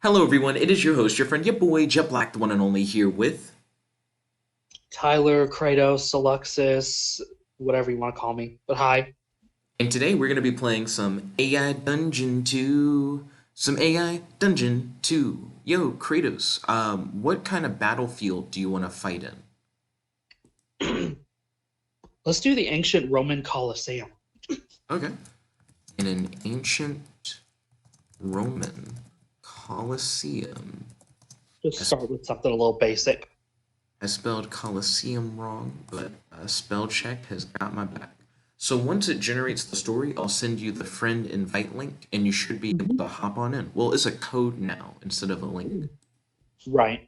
Hello, everyone. It is your host, your friend, your boy, Jet Black, the one and only, here with. Tyler, Kratos, Soluxis, whatever you want to call me. But hi. And today we're going to be playing some AI Dungeon 2. Some AI Dungeon 2. Yo, Kratos, what kind of battlefield do you want to fight in? Let's do the ancient Roman Colosseum. Okay. In an ancient Roman Colosseum. Just I, start with something a little basic. I spelled Colosseum wrong, but a spell check has got my back. So once it generates the story, I'll send you the friend invite link, and you should be able Mhm. to hop on in. Well, it's a code now instead of a link. Right.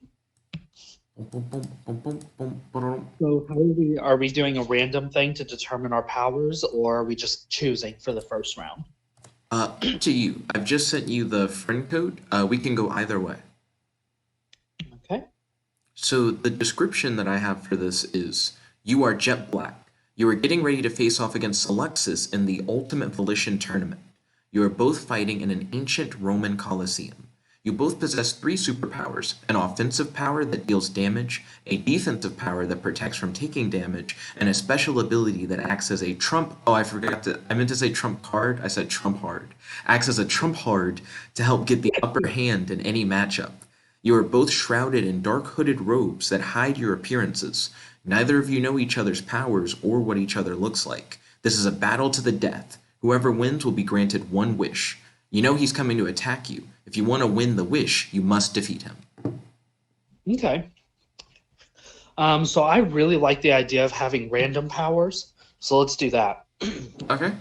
Boom, boom, boom, boom, boom, boom. So how are we doing a random thing to determine our powers, or are we just choosing for the first round? Up to you. I've just sent you the friend code. We can go either way. Okay. So the description that I have for this is you are Jet Black. You are getting ready to face off against Soluxis in the Ultimate Volition tournament. You are both fighting in an ancient Roman Colosseum. You both possess three superpowers: an offensive power that deals damage, a defensive power that protects from taking damage, and a special ability that acts as a trump. Oh, I meant to say trump card. I said trump hard. Acts as a trump hard to help get the upper hand in any matchup. You are both shrouded in dark hooded robes that hide your appearances. Neither of you know each other's powers or what each other looks like. This is a battle to the death. Whoever wins will be granted one wish. You know he's coming to attack you. If you want to win the wish, you must defeat him. Okay. So I really like the idea of having random powers. So let's do that. Okay.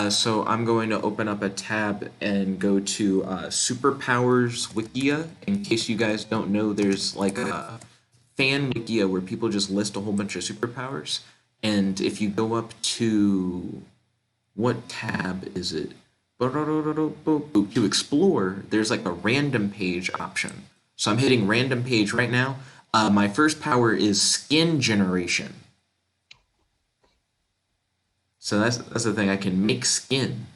So I'm going to open up a tab and go to Superpowers Wikia. In case you guys don't know, there's like a fan Wikia where people just list a whole bunch of superpowers. And if you go up to what tab is it? To explore, there's like a random page option. So I'm hitting random page right now. My first power is skin generation. So that's the thing. I can make skin.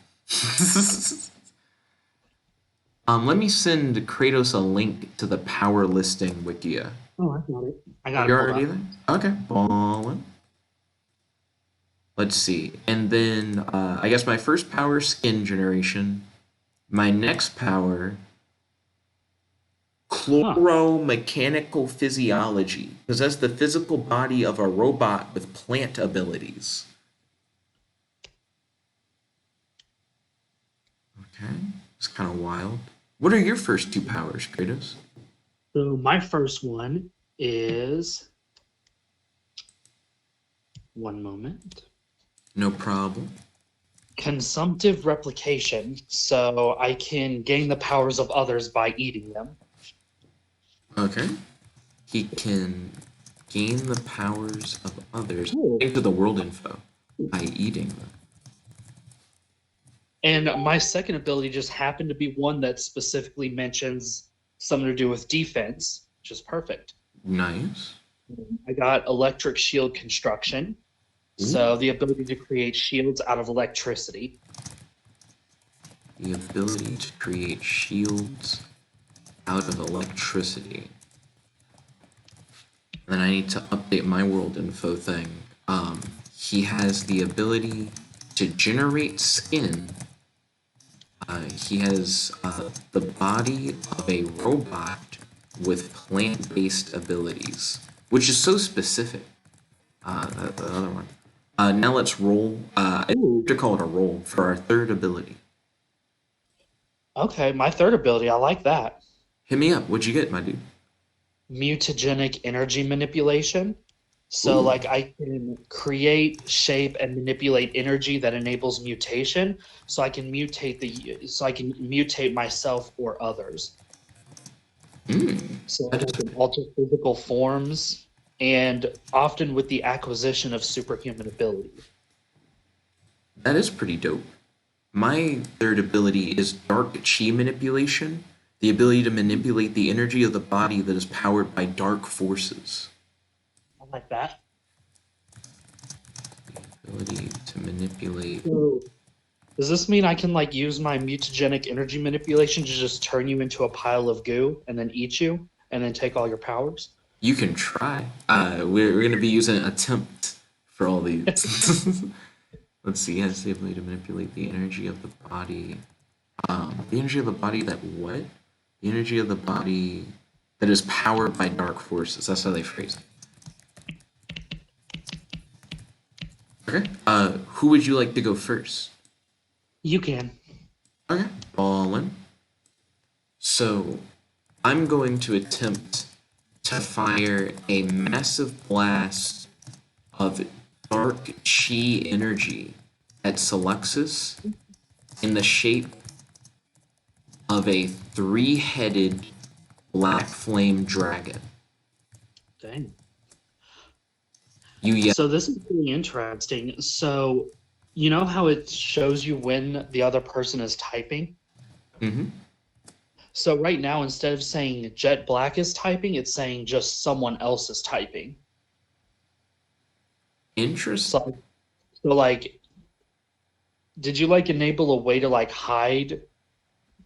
Let me send Kratos a link to the Powerlisting Wikia. Oh, I got it. I got it You're pulled already up. there? Okay, ballin'. Let's see. And then I guess my first power, skin generation. My next power, Huh. chloromechanical physiology. Possess the physical body of a robot with plant abilities. Okay, it's kind of wild. What are your first two powers, Kratos? So my first one is one moment. No problem. Consumptive replication, so I can gain the powers of others by eating them. Okay. He can gain the powers of others Cool. according to the world info by eating them. And my second ability just happened to be one that specifically mentions something to do with defense, which is perfect. Nice. I got electric shield construction, Ooh, so the ability to create shields out of electricity. the ability to create shields out of electricity. And then I need to update my world info thing. He has the ability to generate skin. He has the body of a robot with plant-based abilities, which is so specific. The other one. Now let's roll. I have Ooh, to call it a roll for our third ability. okay, my third ability, I like that. Hit me up. What'd you get, my dude? Mutagenic energy manipulation. So Ooh, like I can create, shape, and manipulate energy that enables mutation. So I can mutate myself or others. So that is I can alter physical forms and often with the acquisition of superhuman ability. that is pretty dope. My third ability is dark chi manipulation, the ability to manipulate the energy of the body that is powered by dark forces. I like that. Ability to manipulate. So Does this mean I can like use my mutagenic energy manipulation to just turn you into a pile of goo and then eat you and then take all your powers? You can try. We're going to be using attempt for all these. Let's see. Has the ability to manipulate the energy of the body. The energy of the body that what? The energy of the body that is powered by dark forces. That's how they phrase it. Okay. Who would you like to go first? You can. Okay. Ballin'. So, I'm going to attempt to fire a massive blast of dark chi energy at Soluxis in the shape of a three-headed black flame dragon. Dang. You yell. So this is really interesting. So you know how it shows you when the other person is typing? Mm-hmm. So right now, instead of saying Jet Black is typing, it's saying just someone else is typing. Interesting. So like, did you like enable a way to like hide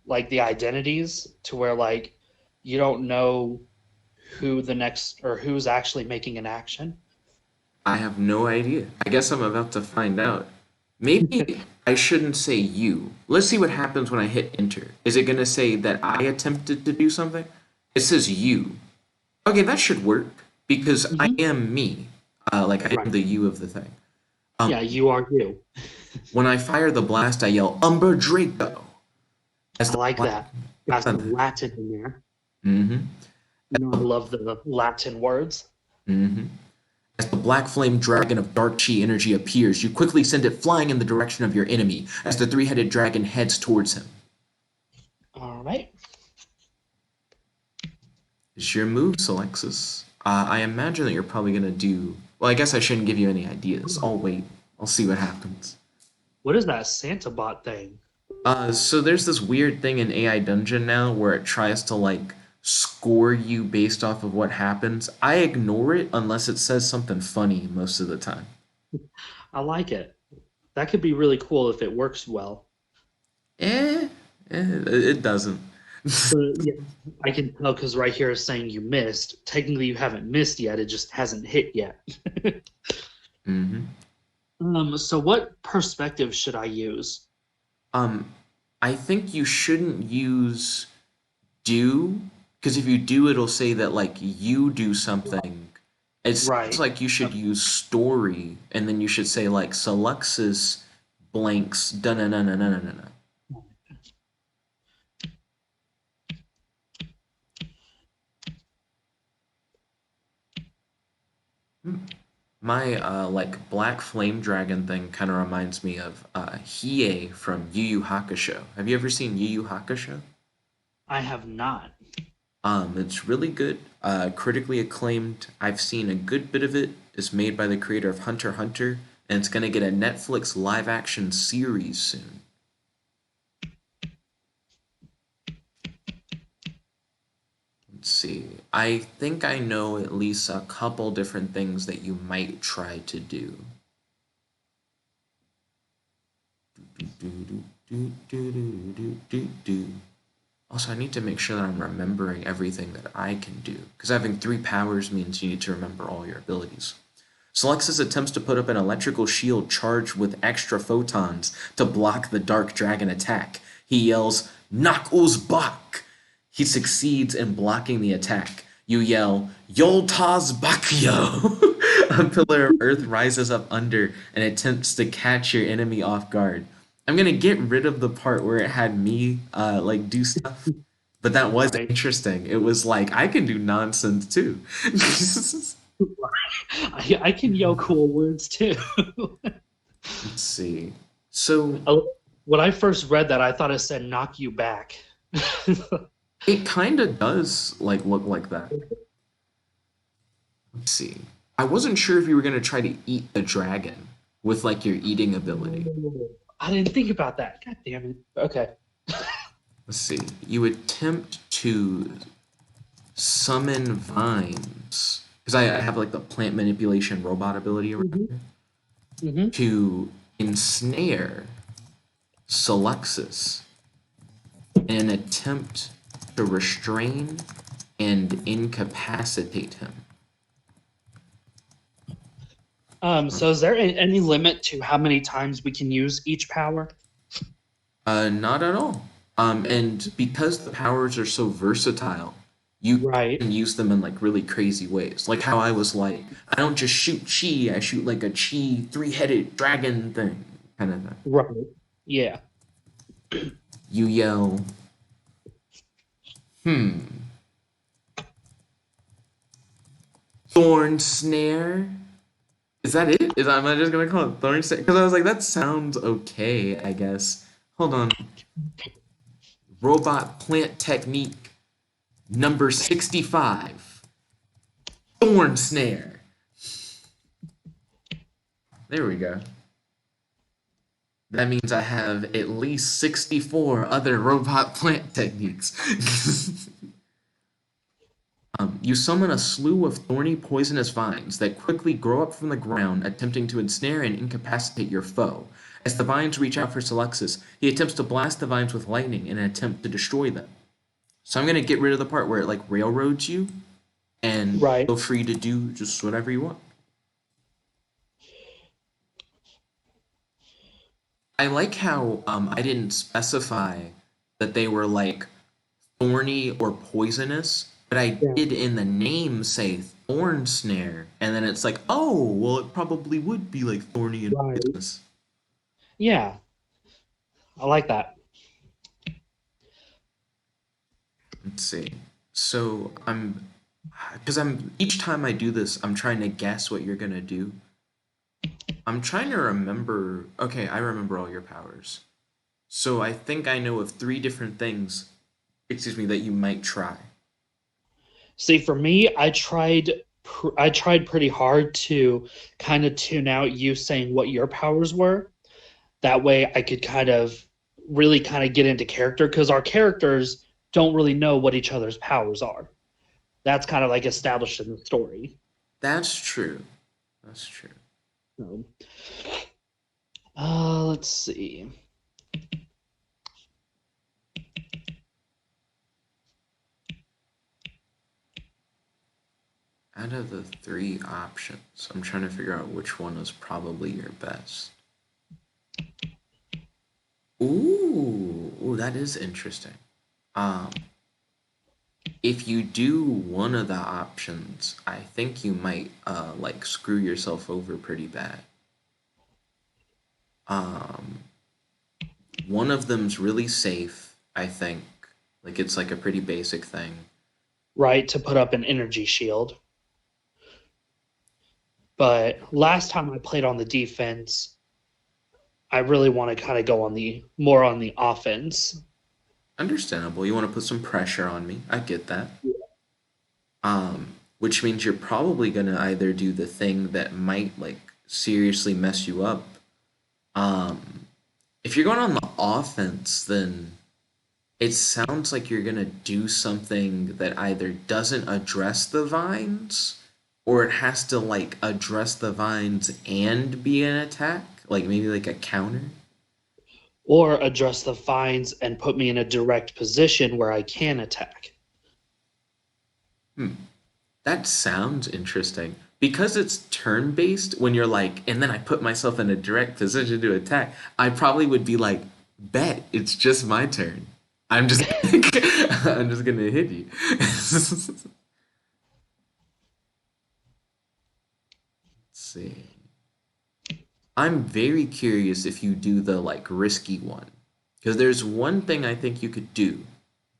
like the identities to where like you don't know who the next or who's actually making an action? I have no idea. I guess I'm about to find out. Maybe I shouldn't say you. Let's see what happens when I hit enter. Is it going to say that I attempted to do something? It says you. Okay, that should work because I am me. Like I am the you of the thing. Yeah, you are you. When I fire the blast, I yell Umber Draco. I like that. Got some Latin in there. Mm-hmm. You know, I love the Latin words. Mm-hmm. As the black flame dragon of dark chi energy appears, you quickly send it flying in the direction of your enemy as the three-headed dragon heads towards him. All right. It's your move, Soluxis. I imagine that you're probably going to do... Well, I guess I shouldn't give you any ideas. I'll wait. I'll see what happens. What is that Santa bot thing? So there's this weird thing in AI Dungeon now where it tries to, like, score you based off of what happens. I ignore it unless it says something funny most of the time. I like it. That could be really cool if it works well. It doesn't. Yeah, I can tell because right here is saying you missed. Technically, you haven't missed yet. It just hasn't hit yet. Mm-hmm. So what perspective should I use? I think you shouldn't use do, because if you do, it'll say that like you do something. It's Right. like you should use story, and then you should say like Soluxis blanks da na na na na na na. My like black flame dragon thing kind of reminds me of Hiei from Yu Yu Hakusho. Have you ever seen Yu Yu Hakusho? I have not. It's really good, critically acclaimed. I've seen a good bit of it. It's made by the creator of Hunter x Hunter, and it's gonna get a Netflix live action series soon. Let's see. I think I know at least a couple different things that you might try to do. Also, I need to make sure that I'm remembering everything that I can do, because having 3 powers means you need to remember all your abilities. Soluxis attempts to put up an electrical shield charged with extra photons to block the Dark Dragon attack. He yells, "Knock us back!" He succeeds in blocking the attack. You yell, "Yoltaz Bakyo!" A pillar of earth rises up under and attempts to catch your enemy off guard. I'm gonna get rid of the part where it had me like do stuff, but that was Right. interesting. It was like I can do nonsense too. I can yell cool words too. Let's see. So When I first read that, I thought it said "knock you back." it kind of does like look like that. Let's see. I wasn't sure if you were gonna try to eat the dragon with like your eating ability. I didn't think about that. God damn it. Okay. Let's see. You attempt to summon vines because I have like the plant manipulation robot ability around here to ensnare Soluxis in an attempt to restrain and incapacitate him. So is there any limit to how many times we can use each power? Not at all. And because the powers are so versatile, you Right. can use them in like really crazy ways. Like how I was like, I don't just shoot chi, I shoot like a chi three-headed dragon thing kind of thing. Right. Yeah. You yell, thorn snare. Is that it? Am I just gonna call it thorn snare? Because I was like, that sounds okay, I guess. Hold on. Robot plant technique number 65. Thorn snare. There we go. That means I have at least 64 other robot plant techniques. You summon a slew of thorny, poisonous vines that quickly grow up from the ground, attempting to ensnare and incapacitate your foe. As the vines reach out for Soluxis, he attempts to blast the vines with lightning in an attempt to destroy them. So I'm going to get rid of the part where it like railroads you, and Right. feel free to do just whatever you want. I like how I didn't specify that they were like thorny or poisonous, but I Yeah. did in the name say thorn snare, and then it's like, oh, well, it probably would be like thorny and Right. poisonous. Yeah. I like that. Let's see. So because each time I do this, I'm trying to guess what you're gonna do. I'm trying to remember. Okay, I remember all your powers. So I think I know of 3 different things, excuse me, that you might try. See, for me, I tried pretty hard to kind of tune out you saying what your powers were. That way I could kind of really kind of get into character because our characters don't really know what each other's powers are. That's kind of like established in the story. That's true. That's true. So, let's see. Out of the 3 options, I'm trying to figure out which one is probably your best. Ooh, that is interesting. If you do one of the options, I think you might like screw yourself over pretty bad. One of them's really safe, I think. Like it's like a pretty basic thing. Right, to put up an energy shield. But last time I played on the defense, I really want to kind of go on the more on the offense. Understandable. You want to put some pressure on me. I get that. Which means you're probably gonna either do the thing that might like seriously mess you up. If you're going on the offense, then it sounds like you're gonna do something that either doesn't address the vines, or it has to like address the vines and be an attack, like maybe like a counter. Or address the fines and put me in a direct position where I can attack. That sounds interesting. Because it's turn-based, when you're like, and then I put myself in a direct position to attack, I probably would be like, bet, it's just my turn. I'm just I'm just gonna hit you. Let's see. I'm very curious if you do the like risky one. Because there's one thing I think you could do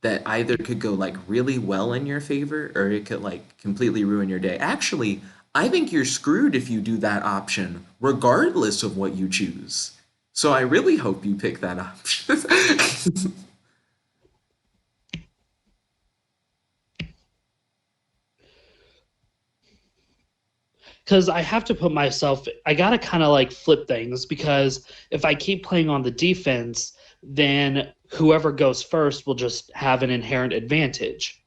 that either could go like really well in your favor or it could like completely ruin your day. Actually, I think you're screwed if you do that option, regardless of what you choose. So I really hope you pick that option. Because I have to put myself, I got to kind of like flip things because if I keep playing on the defense, then whoever goes first will just have an inherent advantage.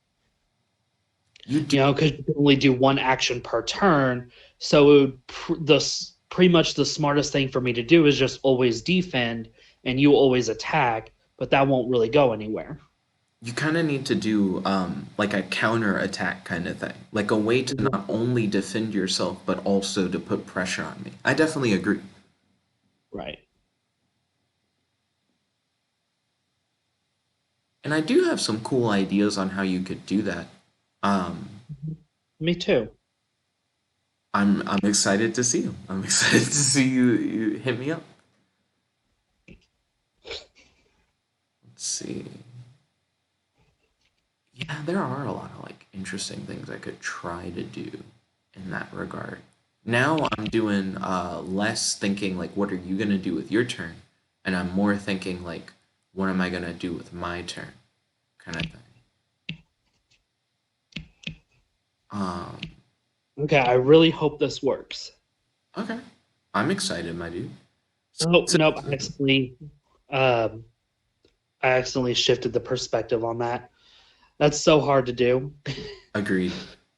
You do. You know, because you can only do one action per turn. So it would pretty much the smartest thing for me to do is just always defend and you always attack, but that won't really go anywhere. You kind of need to do like a counter attack kind of thing, like a way to Mhm. not only defend yourself but also to put pressure on me. I definitely agree. Right. And I do have some cool ideas on how you could do that. Um, Me too. I'm excited to see them. I'm excited to see you hit me up. Let's see. Yeah, there are a lot of like interesting things I could try to do in that regard. Now I'm doing less thinking like what are you gonna do with your turn, and I'm more thinking like what am I gonna do with my turn, kind of thing. Um, Okay, I really hope this works. okay, I'm excited, my dude. Oh, So, nope, um, I accidentally shifted the perspective on that. That's so hard to do. agreed.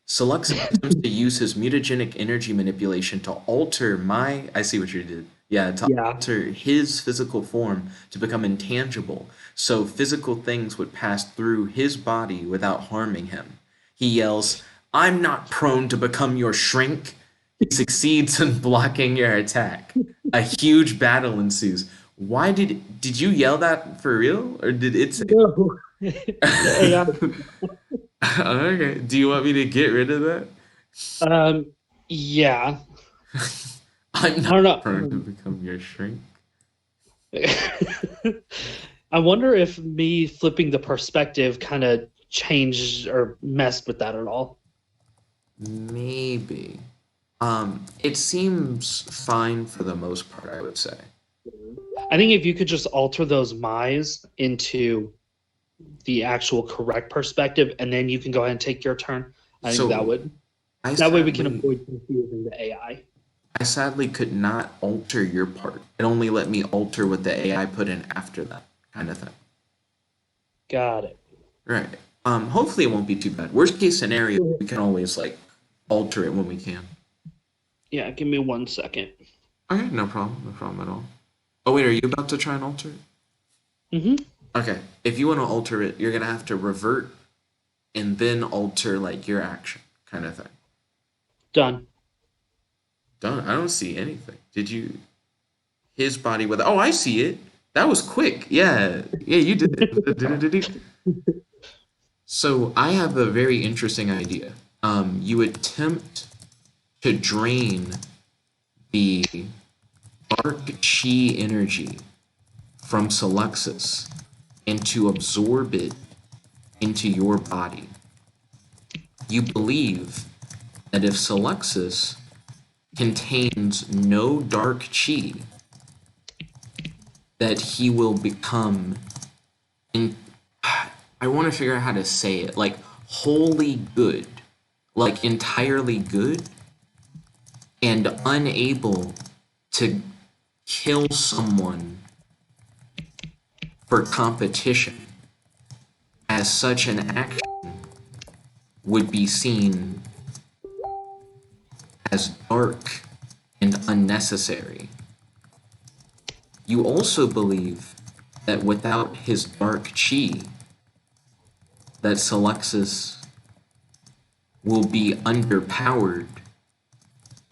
Soluxis attempts to use his mutagenic energy manipulation to alter my. I see what you did. Yeah, to Yeah. alter his physical form to become intangible, so physical things would pass through his body without harming him. He yells, I'm not prone to become your shrink. He succeeds in blocking your attack. A huge battle ensues. Why did you yell that for real? Or did it say No. The AI. okay. Do you want me to get rid of that? Um, yeah. I'm I not don't know. prone to become your shrink. I wonder if me flipping the perspective kind of changed or messed with that at all. Maybe. It seems fine for the most part, I would say. I think if you could just alter those my's into the actual correct perspective, and then you can go ahead and take your turn, I think that So would. I That way we can sadly avoid confusing the AI. I sadly could not alter your part. It only let me alter what the AI put in after that kind of thing. Got it. Right. Hopefully it won't be too bad. Worst case scenario, we can always like alter it when we can. Yeah, give me 1 second. Okay, no problem. No problem at all. Oh wait, are you about to try and alter it? Mm-hmm. Okay. If you want to alter it, you're gonna have to revert and then alter like your action kind of thing. Done. Done. I don't see anything. Did you his body with oh I see it. That was quick. Yeah. Yeah, you did it. So I have a very interesting idea. You attempt to drain the dark chi energy from Soluxis and to absorb it into your body. You believe that if Soluxis contains no dark chi, that he will become in I want to figure out how to say it, like wholly good, like entirely good and unable to kill someone for competition, as such an action would be seen as dark and unnecessary. You also believe that without his dark chi, that Soluxis will be underpowered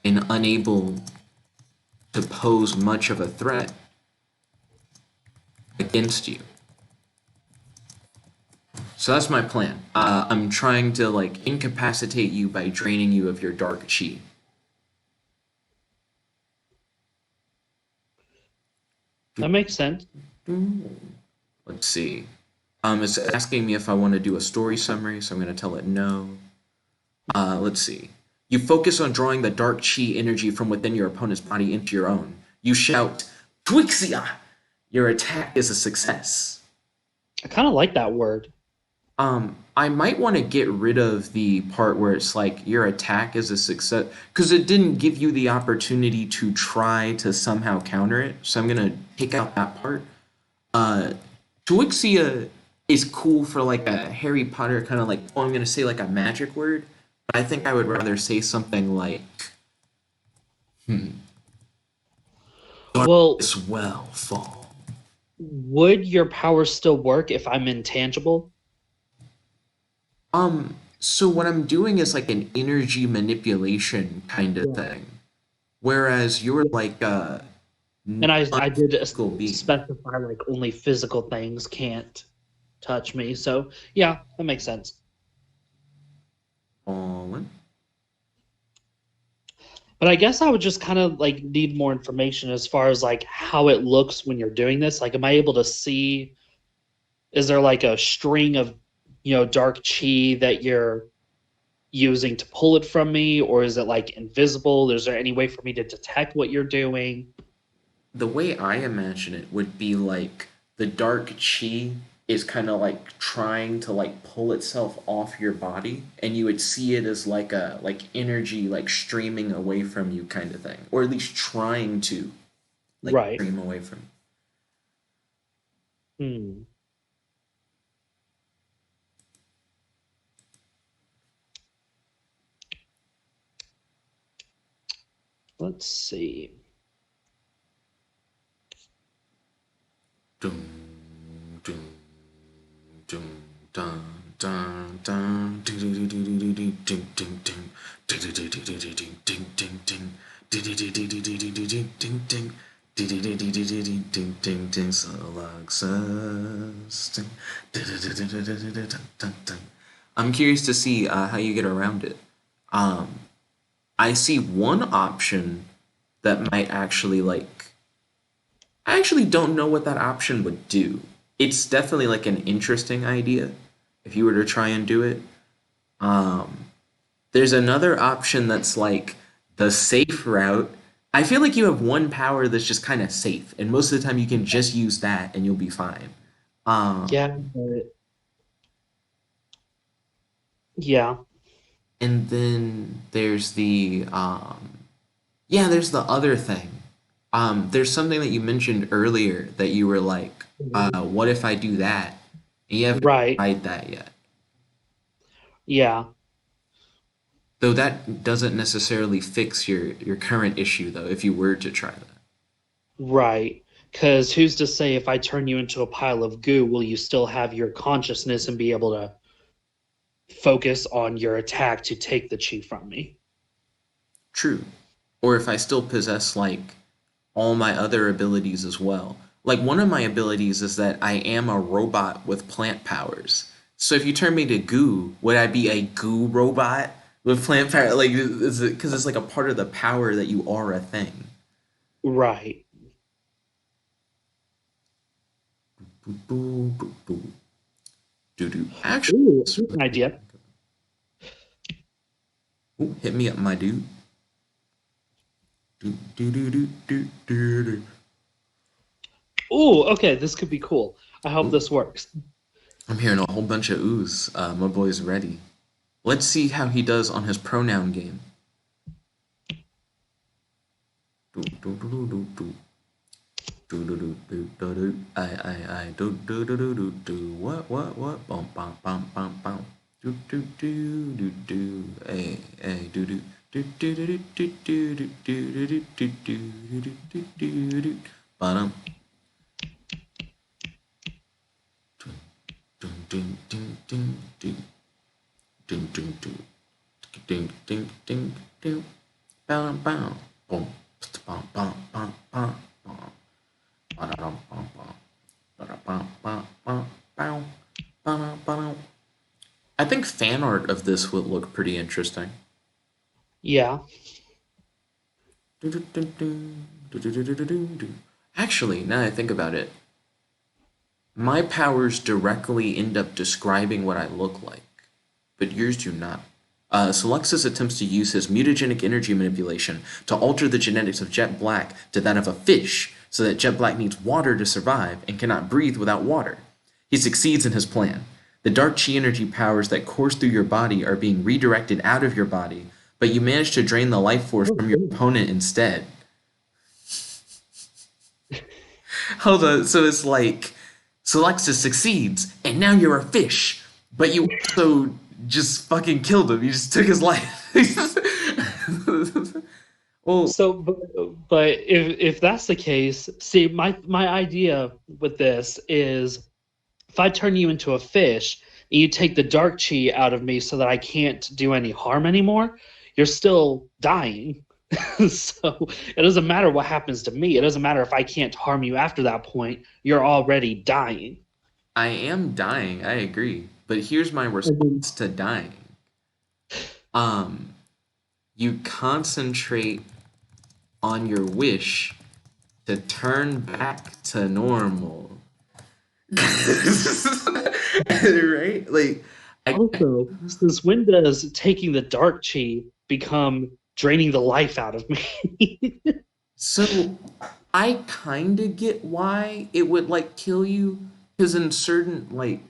and unable to pose much of a threat against you. So that's my plan. I'm trying to like incapacitate you by draining you of your dark chi. That makes sense. Let's see. It's asking me if I want to do a story summary, so I'm going to tell it no. Let's see. You focus on drawing the dark chi energy from within your opponent's body into your own. You shout, Twixia! Your attack is a success. I kind of like that word. I might want to get rid of the part where it's like your attack is a success because it didn't give you the opportunity to try to somehow counter it. So I'm gonna take out that part. Uh, Twixia is cool for like a Harry Potter kind of like. Oh, I'm gonna say like a magic word, but I think I would rather say something like Well, "Darkness well fall." Would your powers still work if I'm intangible? So what I'm doing is like an energy manipulation kind of Yeah. thing, whereas you're like a And I did non-physical being. specify like only physical things can't touch me. So yeah, that makes sense. Fallen. But I guess I would just kind of like need more information as far as like how it looks when you're doing this. Like, am I able to see? Is there like a string of, dark chi that you're using to pull it from me, or is it like invisible? Is there any way for me to detect what you're doing? The way I imagine it would be like the dark chi is kind of like trying to like pull itself off your body, and you would see it as like a like energy like streaming away from you kind of thing, or at least trying to like Right. stream away from you. Hmm. Let's see. Dum, dum, dum, dun, dun, dun, do, do, do, do, do, do, ding, ding, ding, do, do, do, do, do, do, ding, ding, ding, ding, do, do, do, do, do, do, do, do, ding, ding, ding, do, do, do, do, do, do, ding, ding, ding, ding, Soluxis, ding, do, do, do, do, do, do, do, do, dun, dun, dun. I'm curious to see how you get around it. Um, I see one option that might actually like I actually don't know what that option would do. It's definitely like an interesting idea if you were to try and do it. Um, there's another option that's like the safe route. I feel like you have one power that's just kind of safe, and most of the time you can just use that and you'll be fine. Um, Yeah, but yeah. and then there's yeah, there's the other thing. There's something that you mentioned earlier that you were like, what if I do that? And you haven't Right. tried that yet. Yeah. Though that doesn't necessarily fix your current issue though, if you were to try that. Right. Because who's to say if I turn you into a pile of goo, will you still have your consciousness and be able to focus on your attack to take the chi from me? True. Or if I still possess like all my other abilities as well. Like one of my abilities is that I am a robot with plant powers. So if you turn me to goo, would I be a goo robot with plant power? Like, is it because it's like a part of the power that you are a thing? Right. Boo, boo, boo, boo. Doo doo. Actually, Ooh, that's here's really an cool. idea. Ooh, hit me up, my dude. Do, do, do, do, do, do, do. Ooh, okay, this could be cool. I hope Ooh, this works. I'm hearing a whole bunch of oohs. My boy's ready. Let's see how he does on his pronoun game. Do, do, do, do, do, do. Do, do, do, do, do, do. I. Do, do, do, do, do, do. What? Bum, bum, bum, bum, bum. Do, do, do, do, do. Hey, do, do. Do, do, do, do, do, do, do, do, do, do, do, do, do, do, do. Ba-dum. Dun, dun, dun, dun, dun. Dun, dun, dun. Ding, ding, ding, ding. Bow, bow. Boom. Bum, bum, bum, bum, bum. Ba-da-dum, bum, bum. Ba-da-bum, bum, bum, bow. Ba-da, ba-da. I think fan art of this would look pretty interesting. Yeah. Do-do-dun-dun, do-do-do-do-do-do. Actually, now I think about it, my powers directly end up describing what I look like, but yours do not. Soluxis attempts to use his mutagenic energy manipulation to alter the genetics of Jet Black to that of a fish, so that Jet Black needs water to survive and cannot breathe without water. He succeeds in his plan. The dark chi energy powers that course through your body are being redirected out of your body, but you manage to drain the life force Oh, from your cool. opponent instead. Hold on, so it's like Soluxis succeeds, and now you're a fish, but you also just fucking killed him. You just took his life. Well, So, but, But if that's the case, see, my idea with this is if I turn you into a fish and you take the dark chi out of me so that I can't do any harm anymore, you're still dying. So it doesn't matter what happens to me. It doesn't matter if I can't harm you after that point. You're already dying. I am dying, I agree. But here's my And then, response to dying. Um, you concentrate on your wish to turn back to normal. Right? Like I also, since when does taking the dark chi become draining the life out of me? so I kind of get why it would like kill you because in certain like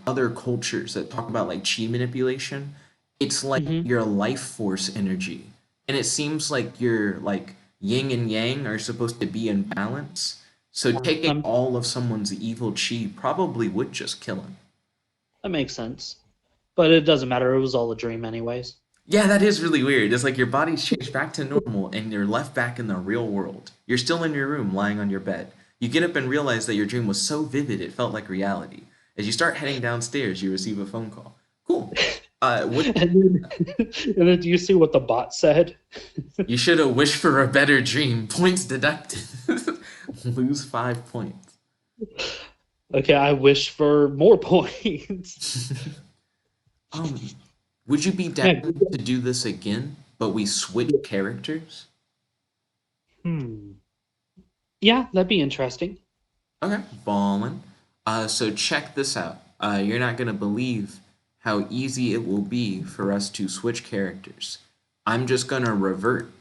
other cultures that talk about like chi manipulation, it's like Hmm. your life force energy. And it seems like your like yin and yang are supposed to be in balance. So Yeah, taking all of someone's evil chi probably would just kill him. that makes sense. But it doesn't matter. It was all a dream, anyways. Yeah, that is really weird. It's like your body's changed back to normal and you're left back in the real world. You're still in your room lying on your bed. You get up and realize that your dream was so vivid it felt like reality. As you start heading downstairs, you receive a phone call. Cool. What And then do you see what the bot said? you should have wished for a better dream. Points deducted. Lose 5 points. Okay, I wish for more points. Um, would you be Yeah. down to do this again, but we switch characters? Hmm. Yeah, that'd be interesting. Okay, ballin'. So check this out. You're not gonna believe how easy it will be for us to switch characters. I'm just gonna revert.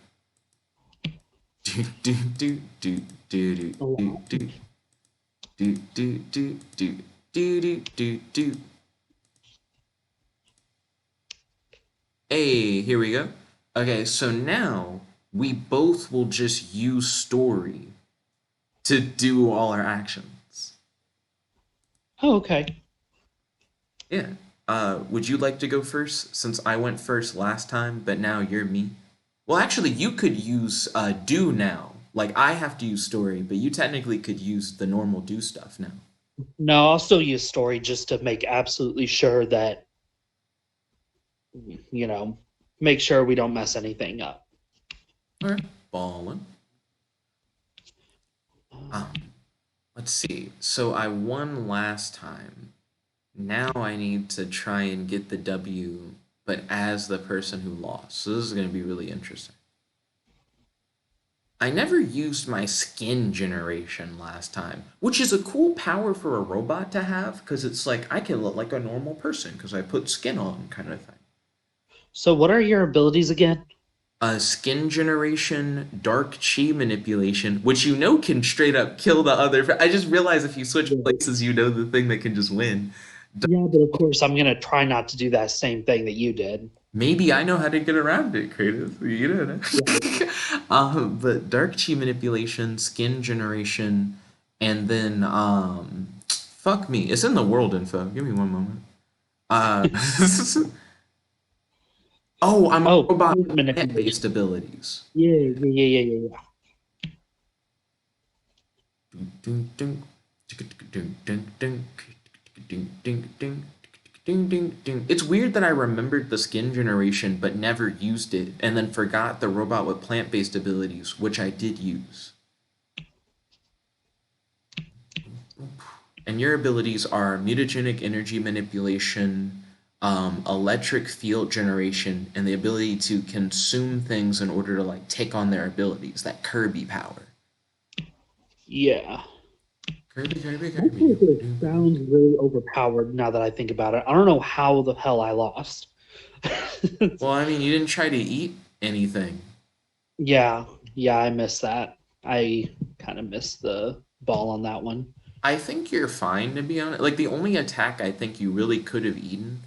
Do do do do do do do do do do do do do do do. Hey, here we go. Okay, so now we both will just use story to do all our actions. Oh, okay. Yeah. Would you like to go first since I went first last time, but now you're me? Well, actually, you could use do now. Like I have to use story, but you technically could use the normal do stuff now. No, I'll still use story just to make absolutely sure that, you know, make sure we don't mess anything up. All right, ballin'. Um, Um, let's see. So I won last time. Now I need to try and get the W, but as the person who lost. So this is going to be really interesting. I never used my skin generation last time, which is a cool power for a robot to have because it's like I can look like a normal person because I put skin on kind of thing. so what are your abilities again? Skin generation, dark chi manipulation, which you know can straight up kill the other. I just realized if you switch Yeah. places, you know the thing that can just win. Yeah, but of course I'm gonna try not to do that same thing that you did. Maybe I know how to get around it, creative. You don't Yeah. know. But dark chi manipulation, skin generation, and then fuck me. It's in the world info. Give me one moment. Uh, oh, I'm a Oh, robot power with plant-based manipulation. abilities. Yeah, yeah, yeah, yeah, yeah, yeah. Ding, ding, ding, ding, ding, ding, ding, ding, ding. Ding, ding, ding. It's weird that I remembered the skin generation but never used it, and then forgot the robot with plant-based abilities, which I did use. And your abilities are mutagenic energy manipulation, electric field generation, and the ability to consume things in order to like take on their abilities. That Kirby power. Yeah. Kirby, Kirby, I feel Kirby. like it sounds really overpowered now that I think about it. I don't know how the hell I lost. Well, I mean, you didn't try to eat anything. Yeah, yeah, I missed that. I kind of missed the ball on that one. I think you're fine to be honest. Like the only attack I think you really could have eaten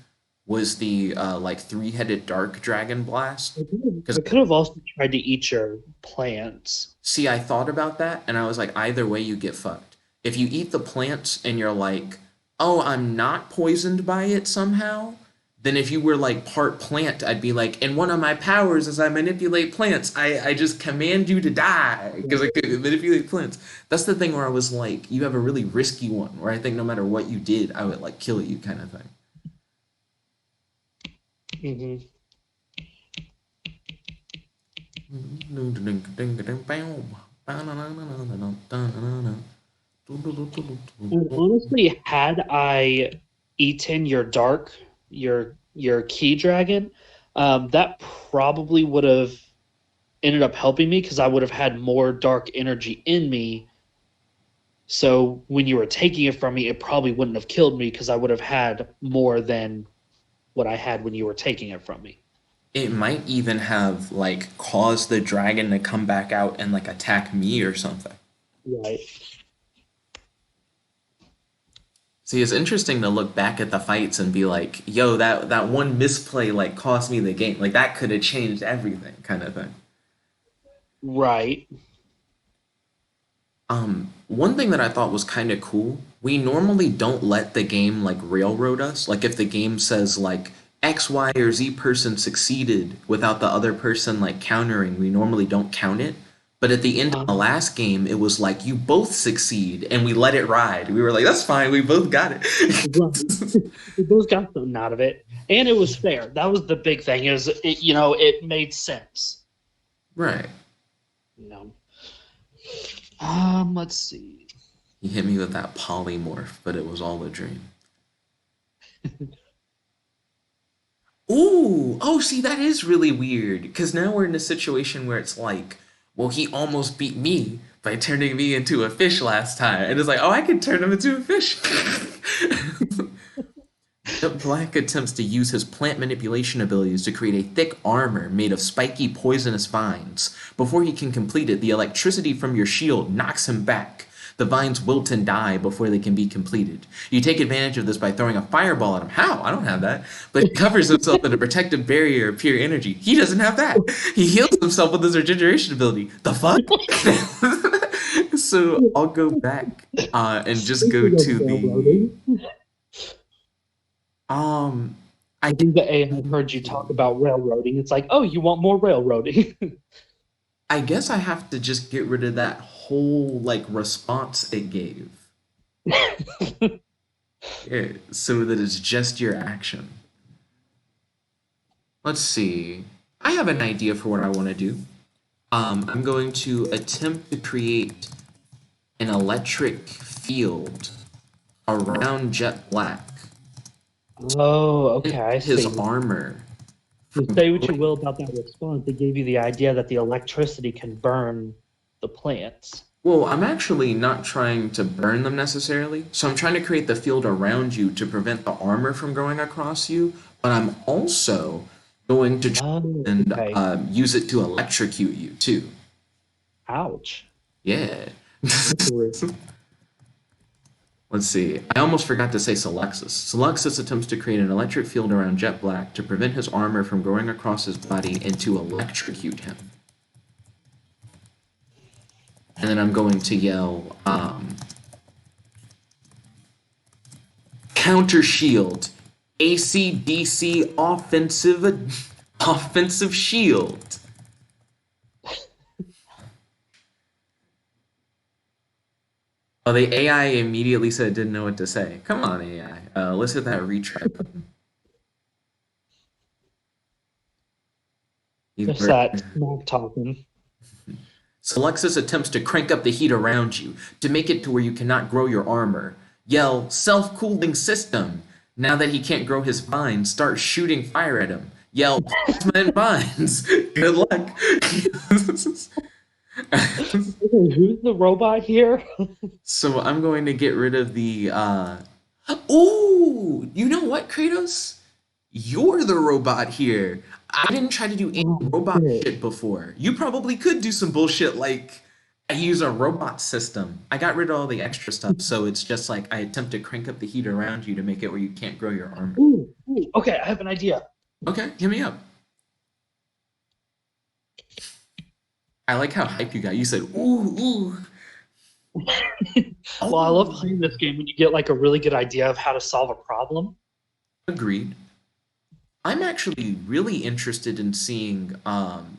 was the like three-headed dark dragon blast. Because I could have also tried to eat your plants. see, I thought about that and I was like, either way you get fucked. If you eat the plants and you're like, oh, I'm not poisoned by it somehow, Then if you were like part plant, I'd be like, and one of my powers is I manipulate plants. I just command you to die because I could manipulate plants. That's the thing where I was like, you have a really risky one where I think no matter what you did, I would like kill you kind of thing. Mm-hmm. And honestly, had I eaten your key dragon, that probably would have ended up helping me because I would have had more dark energy in me. So when you were taking it from me, it probably wouldn't have killed me because I would have had more than what I had when you were taking it from me. It might even have like caused the dragon to come back out and like attack me or something. Right. See, it's interesting to look back at the fights and be like, yo, that one misplay like cost me the game. Like that could have changed everything kind of thing. Right. One thing that I thought was kind of cool, we normally don't let the game like railroad us. Like if the game says like X, Y, or Z person succeeded without the other person like countering, we normally don't count it. But at the end of the last game, it was like you both succeed and we let it ride. We were like, that's fine, we both got it. We both got something out of it, and it was fair. That was the big thing. Is it? It made sense. Right. You know. Let's see. He hit me with that polymorph, but it was all a dream. Ooh, oh, see, that is really weird. Because now we're in a situation where it's like, well, he almost beat me by turning me into a fish last time. And it's like, oh, I can turn him into a fish. Black attempts to use his plant manipulation abilities to create a thick armor made of spiky poisonous vines. Before he can complete it, the electricity from your shield knocks him back. The vines wilt and die before they can be completed. You take advantage of this by throwing a fireball at him. How? I don't have that. But he covers himself in a protective barrier of pure energy. He doesn't have that. He heals himself with his regeneration ability. The fuck? So I'll go back and just go to the I think the AI heard you talk about railroading. It's like, oh, you want more railroading? I guess I have to just get rid of that whole like response it gave. Yeah, so that it's just your action. Let's see. I have an idea for what I want to do. I'm going to attempt to create an electric field around Jet Black. Oh, okay, I His see. armor. You say what you will about that response. They gave you the idea that the electricity can burn the plants. Well, I'm actually not trying to burn them necessarily. So I'm trying to create the field around you to prevent the armor from going across you. But I'm also going to try Oh, and okay. use it to electrocute you too. Ouch. Yeah. That's weird. Let's see. I almost forgot to say Soluxis. Soluxis attempts to create an electric field around Jet Black to prevent his armor from going across his body and to electrocute him. And then I'm going to yell, counter shield, ACDC offensive shield. Oh, the AI immediately said it didn't know what to say. Come on, AI. Let's hit that retry button. Just that smack talking. Soluxis attempts to crank up the heat around you to make it to where you cannot grow your armor. Yell, self-cooling system. Now that he can't grow his vines, start shooting fire at him. Yell, plasma and vines. Good luck. Who's the robot here? So I'm going to get rid of the Ooh, you know what, Kratos? You're the robot here. I didn't try to do any robot shit before. You probably could do some bullshit like I use a robot system. I got rid of all the extra stuff, so it's just like I attempt to crank up the heat around you to make it where you can't grow your armor. Ooh, okay, I have an idea. Okay, hit me up. I like how hype you got. You said, ooh, ooh. Well, I love playing this game when you get like a really good idea of how to solve a problem. Agreed. I'm actually really interested in seeing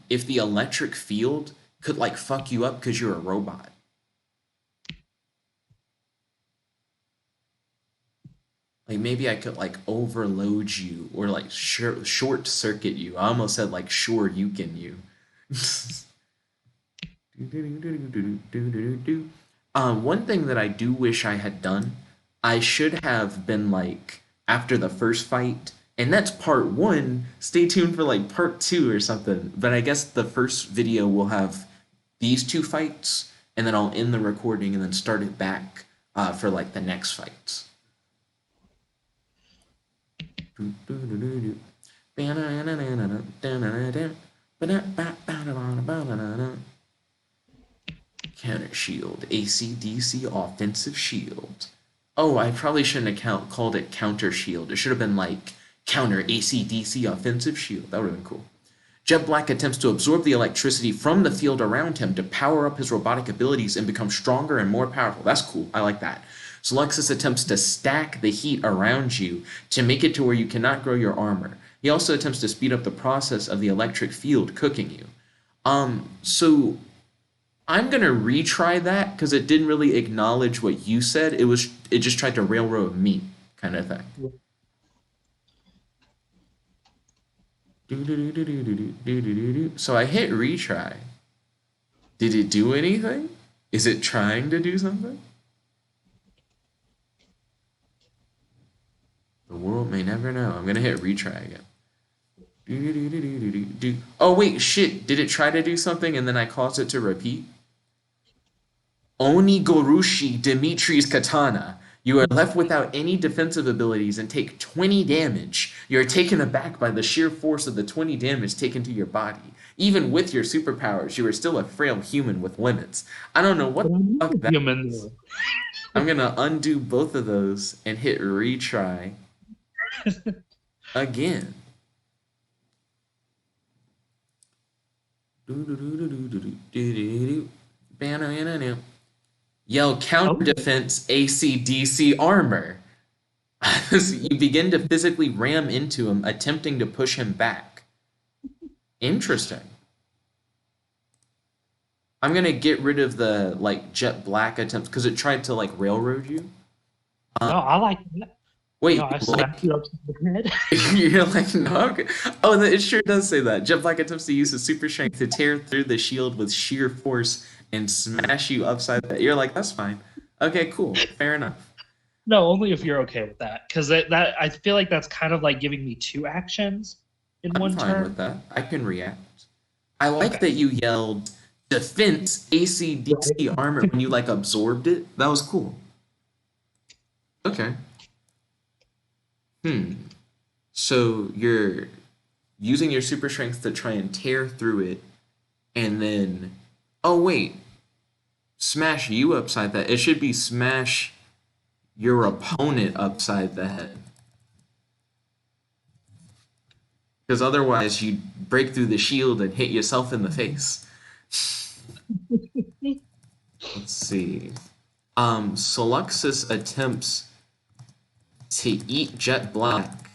if the electric field could like fuck you up because you're a robot. Like maybe I could like overload you or like short circuit you. I almost said like sure you can you. One thing that I do wish I had done, I should have been like after the first fight, and that's part one. Stay tuned for like part two or something. But I guess the first video will have these two fights, and then I'll end the recording and then start it back for like the next fights. Counter shield, AC/DC offensive shield. Oh, I probably shouldn't have called it counter shield. It should have been like counter AC/DC offensive shield. That would have been cool. Jet Black attempts to absorb the electricity from the field around him to power up his robotic abilities and become stronger and more powerful. That's cool. I like that. Soluxis attempts to stack the heat around you to make it to where you cannot grow your armor. He also attempts to speed up the process of the electric field cooking you. So I'm gonna retry that because it didn't really acknowledge what you said. It just tried to railroad me, kind of thing. So I hit retry. Did it do anything? Is it trying to do something? The world may never know. I'm gonna hit retry again. Oh wait, shit! Did it try to do something and then I caused it to repeat? Onigorushi Dimitri's Katana. You are left without any defensive abilities and take 20 damage. You are taken aback by the sheer force of the 20 damage taken to your body. Even with your superpowers, you are still a frail human with limits. I don't know what But the I'm not fuck a that human. is. I'm gonna undo both of those and hit retry again. Yell counter Okay. defense AC/DC armor. You begin to physically ram into him, attempting to push him back. Interesting. I'm gonna get rid of the like jet black attempts because it tried to like railroad you. No, I like that. Wait, I you smacked like you upside the head. you're like no? Okay. Oh, it sure does say that. Jet black attempts to use his super strength to tear through the shield with sheer force and smash you upside the. You're like that's fine. Okay, cool, fair enough. No, only if you're okay with that, because that I feel like that's kind of like giving me two actions in I'm one fine with turn. that. I can react. I like Okay. that you yelled defense AC/DC Right. armor when you like absorbed it. That was cool. Okay. Hmm. So you're using your super strength to try and tear through it, and then, oh wait, smash you upside that. It should be smash your opponent upside the head, because otherwise you break through the shield and hit yourself in the face. Let's see. Soluxis attempts to eat Jet Black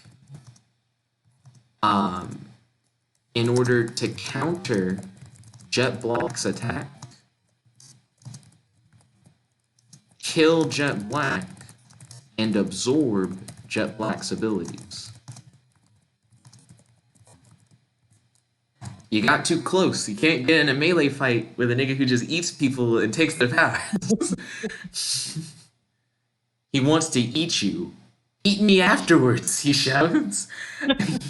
um, in order to counter Jet Black's attack, kill Jet Black, and absorb Jet Black's abilities. You got too close. You can't get in a melee fight with a nigga who just eats people and takes their powers. He wants to eat you. Eat me afterwards, he shouts.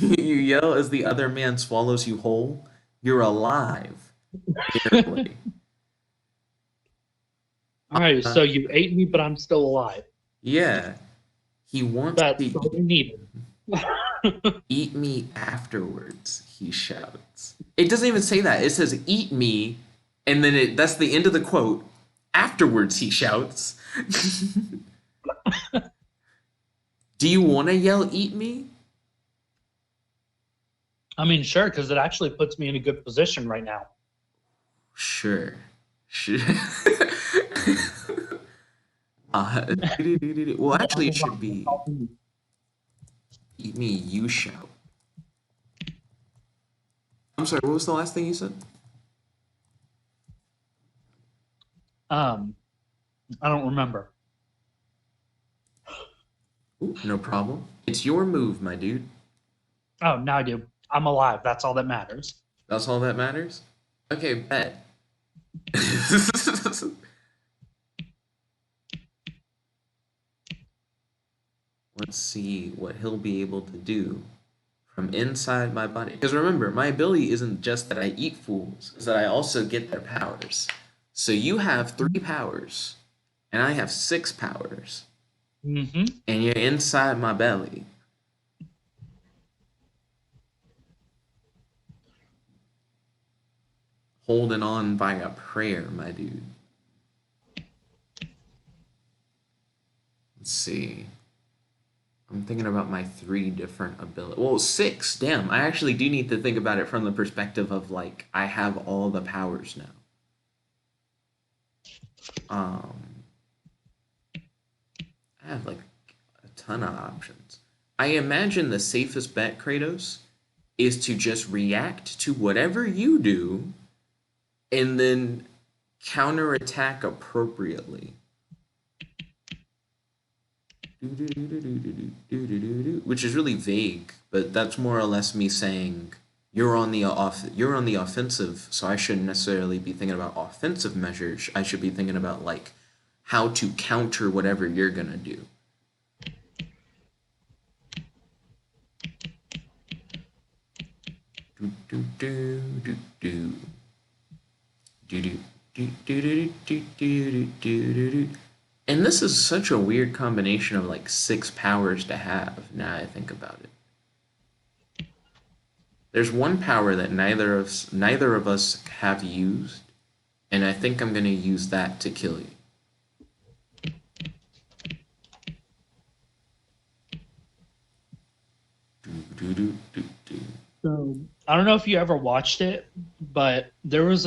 You yell as the other man swallows you whole. You're alive, barely. All right, Uh, so you ate me, but I'm still alive. yeah, he wants That's to all we needed. eat me afterwards, he shouts. It doesn't even say that. It says eat me, and then that's the end of the quote. Afterwards, he shouts. Do you want to yell eat me? I mean, sure, because it actually puts me in a good position right now. Sure. Sure. Well, actually, it should be eat me, you shout. I'm sorry, what was the last thing you said? I don't remember. Ooh, no problem. It's your move, my dude. Oh, now I do. I'm alive. That's all that matters. That's all that matters? Okay, bet. Let's see what he'll be able to do from inside my body. Because remember, my ability isn't just that I eat fools, it's that I also get their powers. So you have 3 powers, and I have 6 powers. Mm-hmm. And you're inside my belly. Holding on by a prayer, my dude. Let's see. I'm thinking about my 3 different abilities. Well, 6. Damn, I actually do need to think about it from the perspective of like I have all the powers now. I have like a ton of options. I imagine the safest bet, Kratos, is to just react to whatever you do and then counterattack appropriately. Which is really vague, but that's more or less me saying you're on the offensive, so I shouldn't necessarily be thinking about offensive measures. I should be thinking about like how to counter whatever you're gonna do. And this is such a weird combination of like 6 powers to have, now I think about it. There's one power that neither of us have used, and I think I'm gonna use that to kill you. So I don't know if you ever watched it, but there was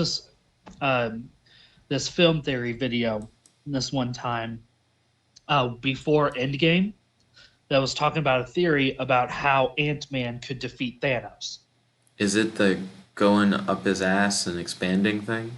this film theory video this one time before Endgame that was talking about a theory about how Ant-Man could defeat Thanos. Is it the going up his ass and expanding thing?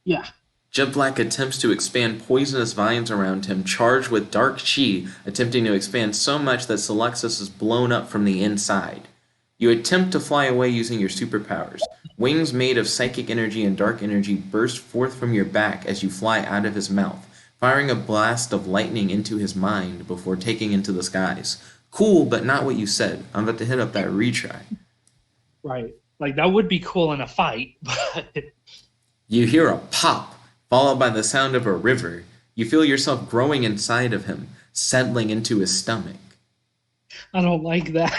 Yeah. Jet Black attempts to expand poisonous vines around him, charged with dark chi, attempting to expand so much that Soluxis is blown up from the inside. You attempt to fly away using your superpowers. Wings made of psychic energy and dark energy burst forth from your back as you fly out of his mouth, firing a blast of lightning into his mind before taking into the skies. Cool, but not what you said. I'm about to hit up that retry. Right. Like, that would be cool in a fight, but... You hear a pop, followed by the sound of a river. You feel yourself growing inside of him, settling into his stomach. I don't like that.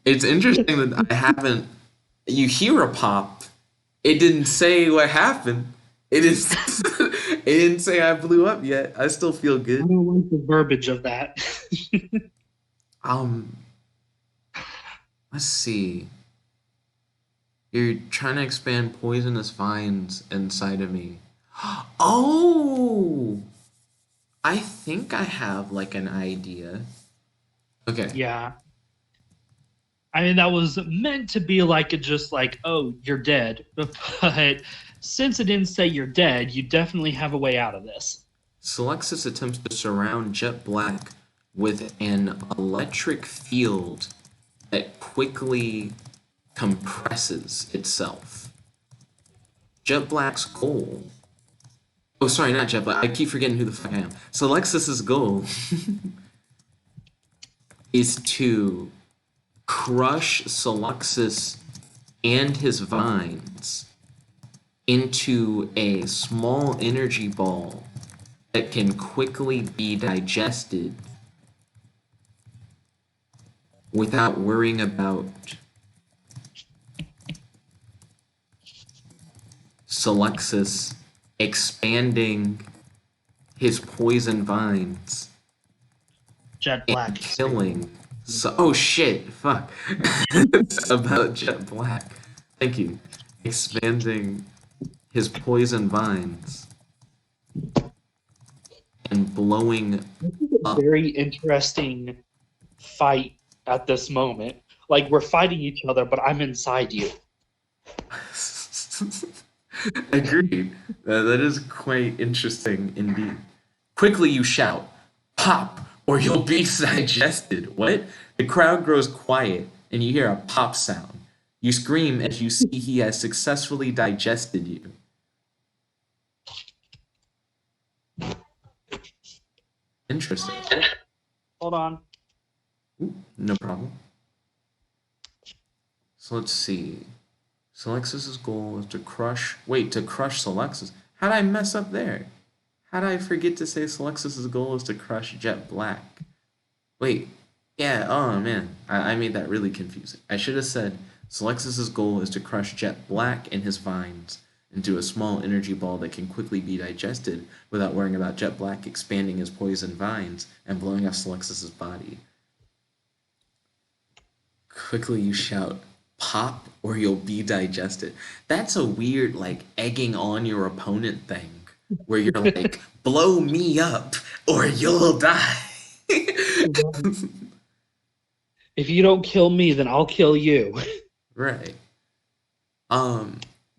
It's interesting that I haven't... You hear a pop. It didn't say what happened. It didn't say I blew up yet. I still feel good. I don't like the verbiage of that. Let's see. You're trying to expand poisonous vines inside of me. Oh! I think I have like an idea. Okay. Yeah. I mean, that was meant to be like just like, oh, you're dead. But since it didn't say you're dead, you definitely have a way out of this. Soluxis attempts to surround Jet Black with an electric field that quickly compresses itself. Jet Black's goal... Oh, sorry, not Jet Black. I keep forgetting who the fuck I am. Soluxis's goal is to crush Soluxis and his vines into a small energy ball that can quickly be digested without worrying about Soluxis expanding his poison vines Jet Black. and killing. So, oh shit, fuck. It's about Jet Black. Thank you. Expanding his poison vines and blowing This is a up. very interesting fight at this moment. Like we're fighting each other, but I'm inside you. Agreed. That is quite interesting indeed. Quickly you shout, "Pop, or you'll be digested." What? The crowd grows quiet, and you hear a pop sound. You scream as you see he has successfully digested you. Interesting. Hold on. Ooh, no problem. So let's see. Soluxis's goal is to crush. Wait, to crush Soluxis. How'd I mess up there? How'd I forget to say Soluxis's goal is to crush Jet Black? Wait, yeah, oh man, I made that really confusing. I should have said Soluxis's goal is to crush Jet Black and his vines into a small energy ball that can quickly be digested without worrying about Jet Black expanding his poison vines and blowing up Soluxis's body. Quickly you shout, "Pop, or you'll be digested." That's a weird, like, egging on your opponent thing, where you're like, "Blow me up, or you'll die." If you don't kill me, then I'll kill you. Right.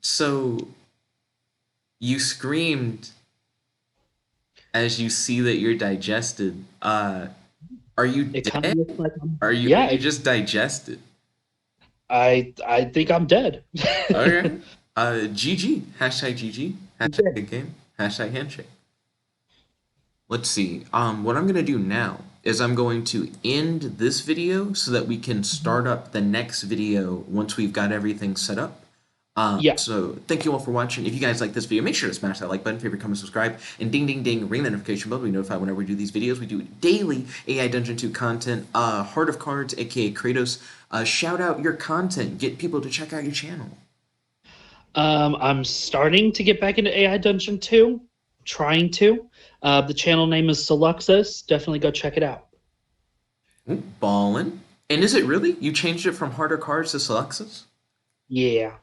So you screamed as you see that you're digested. Are you It kind of dead? looks like Are yeah. you just digested? I think I'm dead. Okay. GG. Hashtag GG. Hashtag good game. Hashtag handshake. Let's see. What I'm gonna do now is I'm going to end this video so that we can start up the next video once we've got everything set up. Yeah. So thank you all for watching. If you guys like this video, make sure to smash that like button, favorite, comment, subscribe, and ding, ding, ding, ring that notification bell to be notified whenever we do these videos. We do daily AI Dungeon 2 content, Heart of Cards, aka Kratos. Shout out your content. Get people to check out your channel. I'm starting to get back into AI Dungeon 2. Trying to. The channel name is Soluxis. Definitely go check it out. Ooh, ballin'. And is it really? You changed it from Heart of Cards to Soluxis? Yeah.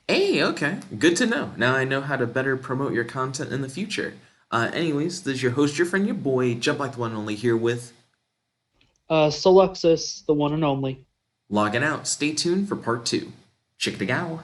Hey, okay. Good to know. Now I know how to better promote your content in the future. Anyways, this is your host, your friend, your boy, Jump Like the One and Only, here with Soluxis, the one and only. logging out. Stay tuned for part 2. Chick-a-gow.